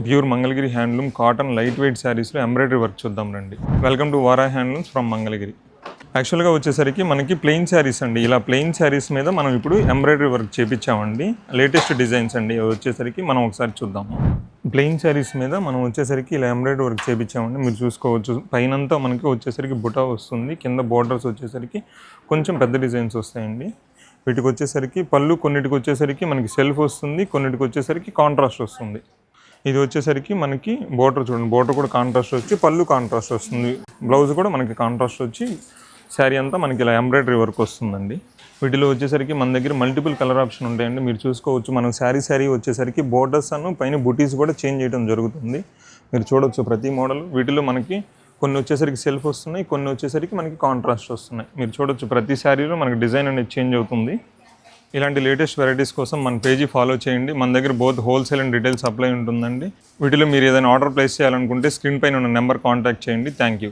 Pure Mangalagiri handloom cotton light weight శారీస్లో embroidery work చూద్దాం రండి. వెల్కమ్ టు వారా హ్యాండ్లూమ్స్ ఫ్రమ్ మంగళగిరి. యాక్చువల్గా వచ్చేసరికి మనకి ప్లెయిన్ శారీస్ అండి. ఇలా ప్లెయిన్ శారీస్ మీద మనం ఇప్పుడు ఎంబ్రాయిడరీ వర్క్ చేయించామండి. లేటెస్ట్ డిజైన్స్ అండి. అవి వచ్చేసరికి మనం ఒకసారి చూద్దాము. ప్లెయిన్ శారీస్ మీద మనం వచ్చేసరికి ఇలా ఎంబ్రాయిడరీ వర్క్ చేయించామండి. మీరు చూసుకోవచ్చు, పైనంతా మనకి వచ్చేసరికి బుటా వస్తుంది, కింద బోర్డర్స్ వచ్చేసరికి కొంచెం పెద్ద డిజైన్స్ వస్తాయండి. వీటికి వచ్చేసరికి పళ్ళు, కొన్నిటికి వచ్చేసరికి మనకి సెల్ఫ్ వస్తుంది, కొన్నిటికి వచ్చేసరికి కాంట్రాస్ట్ వస్తుంది. ఇది వచ్చేసరికి మనకి బోర్డర్ చూడండి, బోర్డర్ కూడా కాంట్రాస్ట్ వచ్చి పళ్ళు కాంట్రాస్ట్ వస్తుంది, బ్లౌజ్ కూడా మనకి కాంట్రాస్ట్ వచ్చి శారీ అంతా మనకి ఇలా ఎంబ్రాయిడరీ వర్క్ వస్తుందండి. వీటిలో వచ్చేసరికి మన దగ్గర మల్టిపుల్ కలర్ ఆప్షన్ ఉంటాయండి. మీరు చూసుకోవచ్చు, మనం శారీ వచ్చేసరికి బోర్డర్స్ అను పైన బుటీస్ కూడా చేంజ్ చేయడం జరుగుతుంది. మీరు చూడవచ్చు ప్రతి మోడల్. వీటిలో మనకి కొన్ని వచ్చేసరికి సెల్ఫ్ వస్తున్నాయి, కొన్ని వచ్చేసరికి మనకి కాంట్రాస్ట్ వస్తున్నాయి. మీరు చూడవచ్చు ప్రతి శారీలో మనకి డిజైన్ అనేది చేంజ్ అవుతుంది. ఇలాంటి లేటెస్ట్ వెరైటీస్ కోసం మన పేజీ ఫాలో చేయండి. మన దగ్గర both wholesale and retail supply ఉంటుందండి. వీటిలో మీరు ఏదైనా ఆర్డర్ ప్లేస్ చేయాలనుకుంటే స్క్రీన్ పైన ఉన్న నెంబర్ కాంటాక్ట్ చేయండి. Thank you.